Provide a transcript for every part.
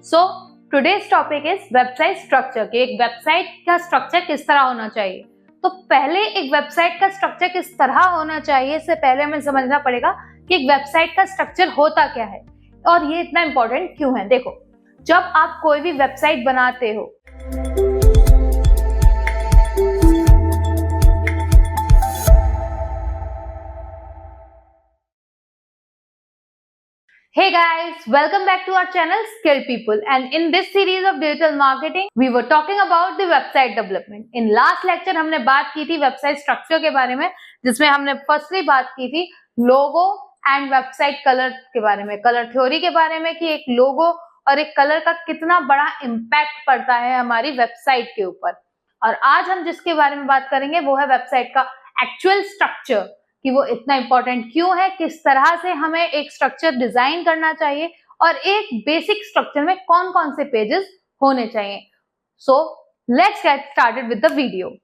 So today's topic is website structure कि एक website का स्ट्रक्चर किस तरह होना चाहिए। तो पहले एक वेबसाइट का स्ट्रक्चर किस तरह होना चाहिए इससे पहले हमें समझना पड़ेगा कि एक वेबसाइट का स्ट्रक्चर होता क्या है और ये इतना इंपॉर्टेंट क्यों है। देखो, जब आप कोई भी वेबसाइट बनाते हो Hey guys, welcome back to our channel Skilled People, and in this series of digital marketing we were talking about the website development. In last lecture हमने बात की थी वेबसाइट स्ट्रक्चर के बारे में, जिसमें हमने फर्स्टली बात की थी लोगो एंड वेबसाइट कलर के बारे में, कलर थ्योरी के बारे में कि एक लोगो और एक कलर का कितना बड़ा इम्पैक्ट पड़ता है हमारी वेबसाइट के ऊपर। और आज हम जिसके बारे में बात करेंगे वो है वेबसाइट का एक्चुअल स्ट्रक्चर, कि वो इतना इंपॉर्टेंट क्यों है, किस तरह से हमें एक स्ट्रक्चर डिजाइन करना चाहिए और एक बेसिक स्ट्रक्चर में कौन कौन से पेजेस होने चाहिए। So let's get started with the video.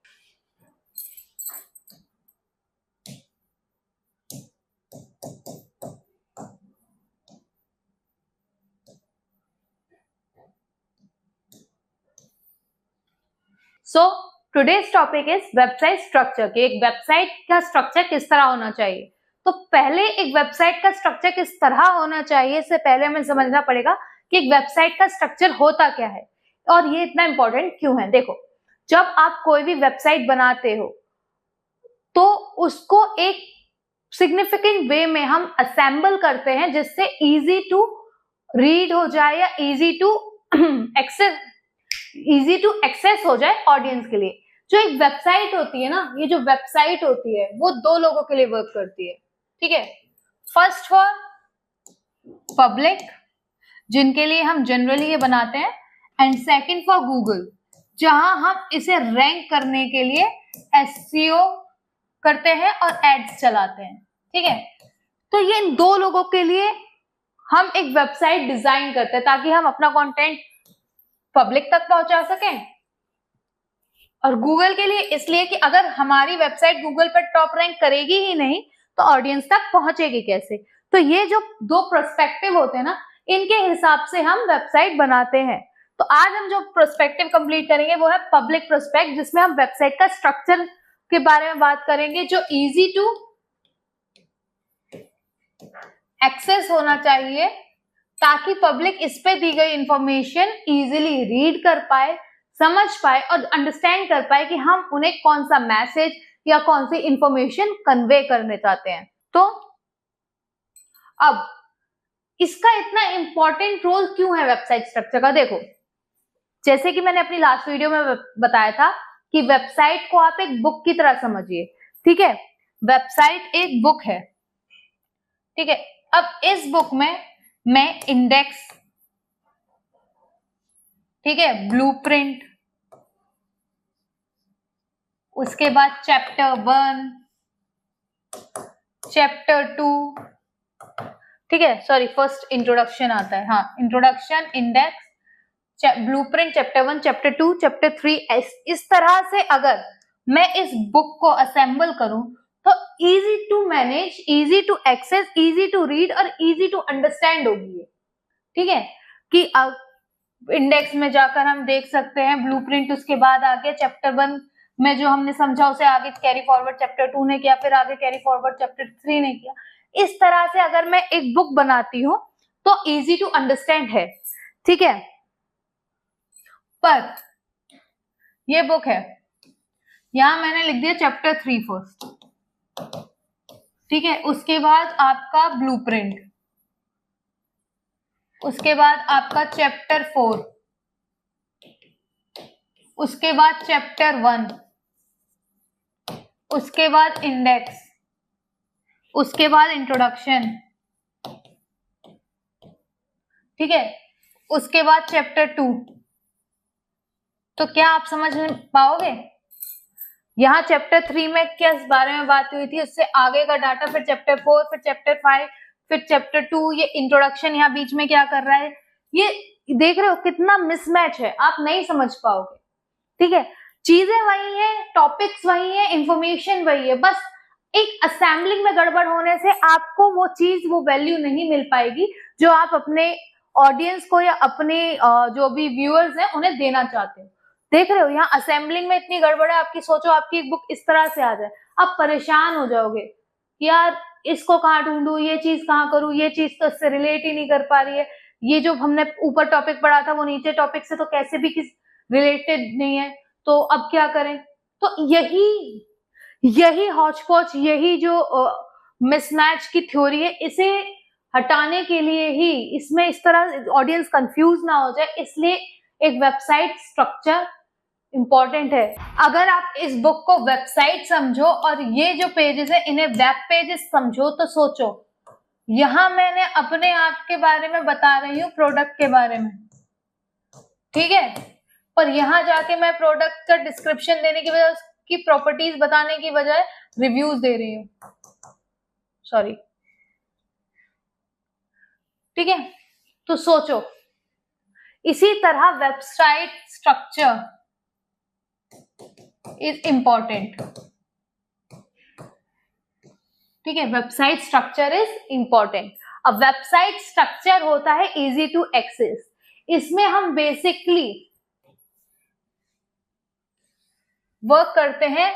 So today's topic is website structure कि एक वेबसाइट का स्ट्रक्चर किस तरह होना चाहिए। तो पहले एक वेबसाइट का स्ट्रक्चर किस तरह होना चाहिए इससे पहले हमें समझना पड़ेगा कि एक वेबसाइट का स्ट्रक्चर होता क्या है और ये इतना इंपॉर्टेंट क्यों है। देखो, जब आप कोई भी वेबसाइट बनाते हो तो उसको एक सिग्निफिकेंट वे में हम असेंबल करते हैं जिससे इजी टू रीड हो जाए या इजी टू एक्सेस हो जाए ऑडियंस के लिए। जो एक वेबसाइट होती है ना, ये जो वेबसाइट होती है वो दो लोगों के लिए वर्क करती है, ठीक है। फर्स्ट फॉर पब्लिक, जिनके लिए हम जनरली ये बनाते हैं, एंड सेकंड फॉर गूगल, जहां हम इसे रैंक करने के लिए एसईओ करते हैं और एड्स चलाते हैं, ठीक है। तो ये इन दो लोगों के लिए हम एक वेबसाइट डिजाइन करते हैं ताकि हम अपना कंटेंट पब्लिक तक पहुंचा सकें, और गूगल के लिए इसलिए कि अगर हमारी वेबसाइट गूगल पर टॉप रैंक करेगी ही नहीं तो ऑडियंस तक पहुंचेगी कैसे। तो ये जो दो पर्सपेक्टिव होते हैं ना, इनके हिसाब से हम वेबसाइट बनाते हैं। तो आज हम जो पर्सपेक्टिव कंप्लीट करेंगे वो है पब्लिक पर्सपेक्टिव, जिसमें हम वेबसाइट का स्ट्रक्चर के बारे में बात करेंगे जो इजी टू एक्सेस होना चाहिए ताकि पब्लिक इस पे दी गई इंफॉर्मेशन इजीली रीड कर पाए, समझ पाए और अंडरस्टैंड कर पाए कि हम उन्हें कौन सा मैसेज या कौन सी इंफॉर्मेशन कन्वे करने चाहते हैं। तो अब इसका इतना इंपॉर्टेंट रोल क्यों है वेबसाइट स्ट्रक्चर का। देखो, जैसे कि मैंने अपनी लास्ट वीडियो में बताया था कि वेबसाइट को आप एक बुक की तरह समझिए, ठीक है। वेबसाइट एक बुक है, ठीक है। अब इस बुक में मैं इंडेक्स, ठीक है, ब्लूप्रिंट, उसके बाद चैप्टर 1, चैप्टर 2, ठीक है, सॉरी फर्स्ट इंट्रोडक्शन आता है, हाँ, introduction, index, blueprint, chapter 1, chapter 2, chapter 3, इस तरह से अगर मैं इस बुक को असेंबल करूं तो easy to manage, easy to access, easy to read और इजी टू अंडरस्टैंड होगी, ठीक है। कि इंडेक्स में जाकर हम देख सकते हैं ब्लूप्रिंट, उसके बाद आगे चैप्टर 1 में जो हमने समझा उसे आगे कैरी फॉरवर्ड चैप्टर 2 ने किया, फिर आगे कैरी फॉरवर्ड चैप्टर 3 ने किया। इस तरह से अगर मैं एक बुक बनाती हूं तो इजी टू अंडरस्टैंड है, ठीक है। पर ये बुक है, यहां मैंने लिख दिया चैप्टर 3 फर्स्ट, ठीक है। उसके बाद आपका ब्लूप्रिंट, उसके बाद आपका चैप्टर 4, उसके बाद चैप्टर 1, उसके बाद इंडेक्स, उसके बाद इंट्रोडक्शन, ठीक है, उसके बाद चैप्टर 2। तो क्या आप समझ पाओगे यहां चैप्टर 3 में किस बारे में बात हुई थी, उससे आगे का डाटा, फिर चैप्टर 4, फिर चैप्टर 5, फिर चैप्टर 2, ये इंट्रोडक्शन यहाँ बीच में क्या कर रहा है, ये देख रहे हो कितना मिसमैच है, आप नहीं समझ पाओगे, ठीक है। चीजें वही है, टॉपिक्स वही है, इंफॉर्मेशन वही है, बस एक असेंबलिंग में गड़बड़ होने से आपको वो चीज, वो वैल्यू नहीं मिल पाएगी जो आप अपने ऑडियंस को या अपने जो भी व्यूअर्स हैं उन्हें देना चाहते हो। देख रहे हो यहाँ असेंबलिंग में इतनी गड़बड़ है आपकी। सोचो आपकी एक बुक इस तरह से आ जाए, आप परेशान हो जाओगे कि यार इसको कहाँ ढूंढूं, ये चीज कहाँ करूं, ये चीज तो इससे रिलेट ही नहीं कर पा रही है, ये जो हमने ऊपर टॉपिक पढ़ा था वो नीचे टॉपिक से तो कैसे भी किस रिलेटेड नहीं है, तो अब क्या करें। तो यही हौच पौच, यही जो मिसमैच की थ्योरी है, इसे हटाने के लिए ही, इसमें इस तरह ऑडियंस कंफ्यूज ना हो जाए, इसलिए एक वेबसाइट स्ट्रक्चर इंपॉर्टेंट है। अगर आप इस बुक को वेबसाइट समझो और ये जो पेजेस है इन्हें वेब पेजेस समझो, तो सोचो यहां मैंने अपने आप के बारे में बता रही हूँ, प्रोडक्ट के बारे में, ठीक है, पर यहां जाके मैं प्रोडक्ट का डिस्क्रिप्शन देने की बजाय, उसकी प्रॉपर्टीज बताने की बजाय रिव्यूज दे रही हूँ, सॉरी, ठीक है। तो सोचो इसी तरह वेबसाइट स्ट्रक्चर इज इंपॉर्टेंट, ठीक है, वेबसाइट स्ट्रक्चर इज इंपॉर्टेंट। अब वेबसाइट स्ट्रक्चर होता है इजी टू एक्सेस, इसमें हम बेसिकली वर्क करते हैं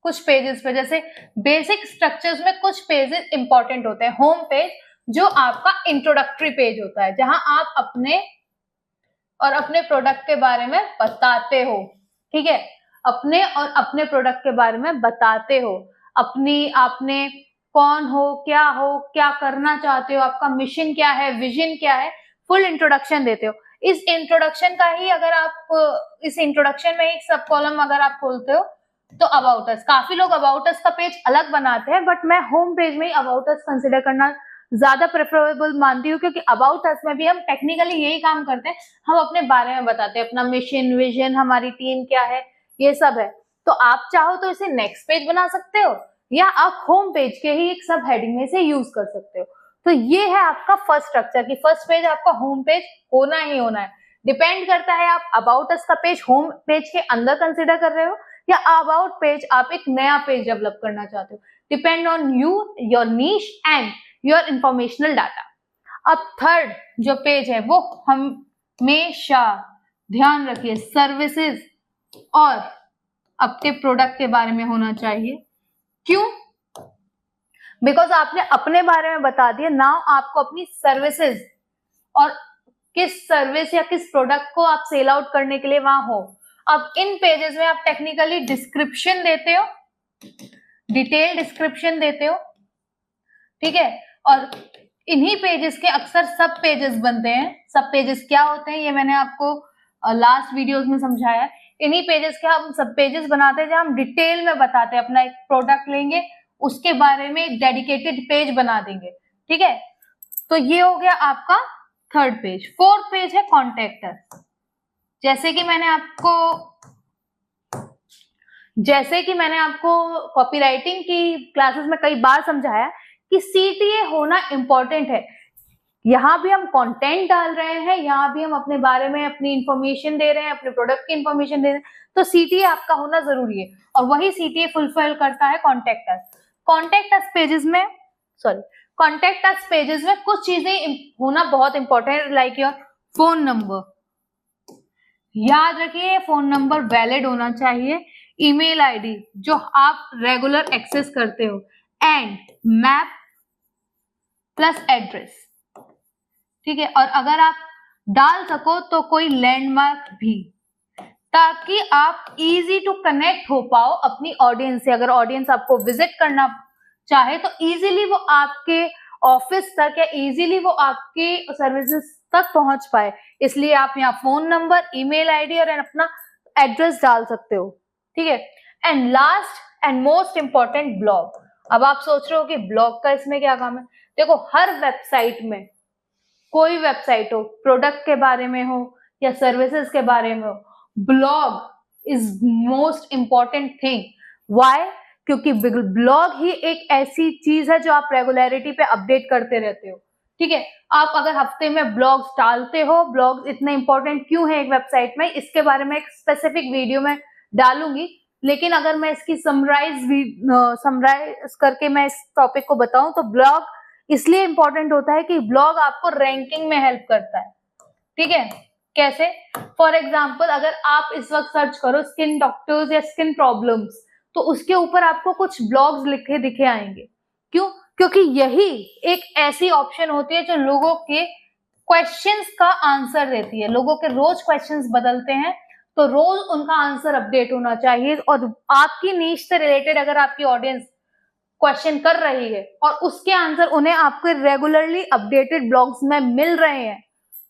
कुछ पेजेस पे। जैसे बेसिक स्ट्रक्चर्स में कुछ पेजेस इंपॉर्टेंट होते हैं। होम पेज जो आपका इंट्रोडक्टरी पेज होता है, जहां आप अपने और अपने प्रोडक्ट के बारे में बताते हो, ठीक है, अपने और अपने प्रोडक्ट के बारे में बताते हो, आपने कौन हो, क्या करना चाहते हो, आपका मिशन क्या है, विजन क्या है, फुल इंट्रोडक्शन देते हो। इस इंट्रोडक्शन का ही अगर आप इस इंट्रोडक्शन में एक सब कॉलम अगर आप खोलते हो तो अबाउट अस, काफी लोग अबाउट अस का पेज अलग बनाते हैं, बट मैं होम पेज में ही अबाउट अस कंसिडर करना ज्यादा प्रेफरेबल मानती हूँ, क्योंकि अबाउट अस में भी हम टेक्निकली यही काम करते हैं, हम अपने बारे में बताते हैं, अपना मिशन, विजन, हमारी टीम क्या है, ये सब है। तो आप चाहो तो इसे नेक्स्ट पेज बना सकते हो, या आप होम पेज के ही एक सब हेडिंग में से यूज कर सकते हो। तो ये है आपका फर्स्ट स्ट्रक्चर कि फर्स्ट पेज आपका होम पेज होना ही होना है। डिपेंड करता है आप अबाउट अस का पेज होम पेज के अंदर कंसिडर कर रहे हो या अबाउट पेज आप एक नया पेज डेवलप करना चाहते हो। Depend on you, your niche and your informational data. अब थर्ड जो पेज है वो हमेशा ध्यान रखिए सर्विसेज और आपके प्रोडक्ट के बारे में होना चाहिए। क्यों? बिकॉज आपने अपने बारे में बता दिया, नाउ आपको अपनी सर्विसेज और किस सर्विस या किस प्रोडक्ट को आप सेल आउट करने के लिए वहां हो। अब इन पेजेस में आप टेक्निकली डिस्क्रिप्शन देते हो, डिटेल डिस्क्रिप्शन देते हो, ठीक है, और इन्हीं पेजेस के अक्सर सब पेजेस बनते हैं। सब पेजेस क्या होते हैं ये मैंने आपको लास्ट वीडियोस में समझाया। इन्हीं पेजेस के हम सब पेजेस बनाते हैं जहां हम डिटेल में बताते हैं, अपना एक प्रोडक्ट लेंगे उसके बारे में एक डेडिकेटेड पेज बना देंगे, ठीक है। तो ये हो गया आपका थर्ड पेज। फोर्थ पेज है कॉन्टेक्ट अस। जैसे कि मैंने आपको कॉपीराइटिंग की क्लासेस में कई बार समझाया कि सीटीए होना इंपॉर्टेंट है। यहां भी हम कंटेंट डाल रहे हैं, यहां भी हम अपने बारे में अपनी इंफॉर्मेशन दे रहे हैं, अपने प्रोडक्ट की इंफॉर्मेशन दे रहे हैं, तो सीटीए आपका होना जरूरी है, और वही सीटीए फुलफिल करता है contact us. Contact us pages में कुछ चीजें होना बहुत इंपॉर्टेंट है, लाइक योर फोन नंबर। याद रखिए फोन नंबर वैलिड होना चाहिए, ईमेल आईडी जो आप रेगुलर एक्सेस करते हो, एंड मैप प्लस एड्रेस, ठीक है। और अगर आप डाल सको तो कोई लैंडमार्क भी, ताकि आप इजी टू कनेक्ट हो पाओ अपनी ऑडियंस से। अगर ऑडियंस आपको विजिट करना चाहे तो इजीली वो आपके ऑफिस तक या इजीली वो आपके सर्विसेज तक पहुंच पाए, इसलिए आप यहाँ फोन नंबर, ईमेल आईडी और अपना एड्रेस डाल सकते हो, ठीक है। And last and most important blog. अब आप सोच रहे हो कि ब्लॉग का इसमें क्या काम है। देखो हर वेबसाइट में, कोई वेबसाइट हो, प्रोडक्ट के बारे में हो या सर्विसेज के बारे में हो, blog is most important thing. Why? क्योंकि ब्लॉग ही एक ऐसी चीज है जो आप रेगुलरिटी पे अपडेट करते रहते हो, ठीक है। आप अगर हफ्ते में ब्लॉग्स डालते हो, ब्लॉग्स इतने इंपॉर्टेंट क्यों है एक वेबसाइट में, इसके बारे में एक स्पेसिफिक वीडियो में डालूंगी, लेकिन अगर मैं इसकी समराइज करके मैं इस टॉपिक को बताऊं तो ब्लॉग इसलिए इंपॉर्टेंट होता है कि ब्लॉग आपको रैंकिंग में हेल्प करता है। ठीक है, कैसे? फॉर एग्जाम्पल अगर आप इस वक्त सर्च करो स्किन डॉक्टर्स या स्किन प्रॉब्लम्स, तो उसके ऊपर आपको कुछ ब्लॉग्स लिखे दिखे आएंगे। क्यों? क्योंकि यही एक ऐसी ऑप्शन होती है जो लोगों के क्वेश्चंस का आंसर देती है। लोगों के रोज क्वेश्चंस बदलते हैं, तो रोज उनका आंसर अपडेट होना चाहिए। और आपकी नीश से रिलेटेड अगर आपकी ऑडियंस क्वेश्चन कर रही है और उसके आंसर उन्हें आपके रेगुलरली अपडेटेड ब्लॉग्स में मिल रहे हैं,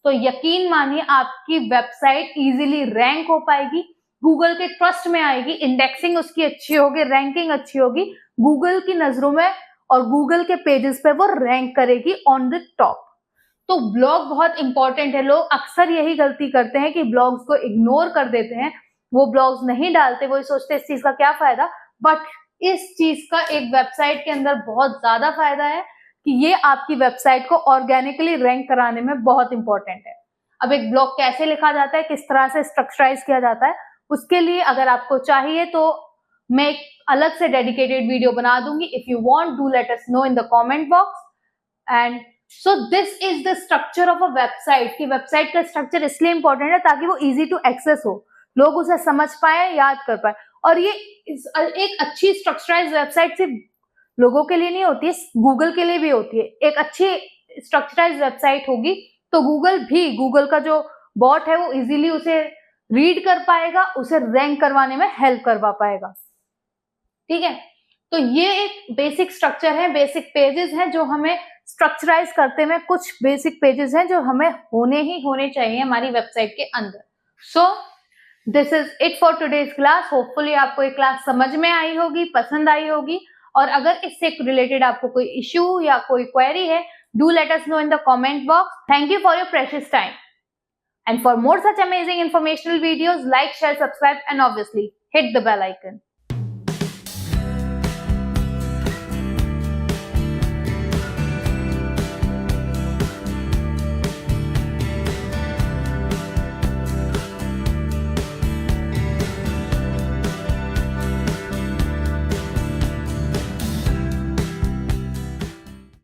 तो यकीन मानिए आपकी वेबसाइट इजीली रैंक हो पाएगी, गूगल के ट्रस्ट में आएगी, इंडेक्सिंग उसकी अच्छी होगी, रैंकिंग अच्छी होगी, गूगल की नजरों में और गूगल के पेजेस पे वो रैंक करेगी ऑन द टॉप। तो ब्लॉग बहुत इंपॉर्टेंट है। लोग अक्सर यही गलती करते हैं कि ब्लॉग्स को इग्नोर कर देते हैं, वो ब्लॉग्स नहीं डालते, वो सोचते हैं इस चीज का क्या फायदा। बट इस चीज का एक वेबसाइट के अंदर बहुत ज्यादा फायदा है कि ये आपकी वेबसाइट को ऑर्गेनिकली रैंक कराने में बहुत इंपॉर्टेंट है। अब एक ब्लॉग कैसे लिखा जाता है, किस तरह से स्ट्रक्चराइज किया जाता है, उसके लिए अगर आपको चाहिए तो मैं एक अलग से डेडिकेटेड वीडियो बना दूंगी। If you want, do let us know in the comment box. And so this is the structure of a website. की वेबसाइट का स्ट्रक्चर इसलिए इंपॉर्टेंट है ताकि वो इजी टू एक्सेस हो, लोग उसे समझ पाए, याद कर पाए। और ये एक अच्छी स्ट्रक्चराइज वेबसाइट सिर्फ लोगों के लिए नहीं होती है, गूगल के लिए भी होती है। एक अच्छी स्ट्रक्चराइज वेबसाइट होगी तो गूगल का जो बॉट है वो इजीली उसे रीड कर पाएगा, उसे रैंक करवाने में हेल्प करवा पाएगा। ठीक है, तो ये एक बेसिक स्ट्रक्चर है, बेसिक पेजेस हैं जो हमें स्ट्रक्चराइज करते में कुछ बेसिक पेजेस हैं जो हमें होने चाहिए हमारी वेबसाइट के अंदर। So this is it for today's class. Hopefully आपको ये क्लास समझ में आई होगी, पसंद आई होगी। और अगर इससे रिलेटेड आपको कोई इश्यू या कोई क्वेरी है, do let us know in the comment box. Thank you for your precious time, and for more such amazing informational videos, like, share, subscribe, and obviously hit the bell icon.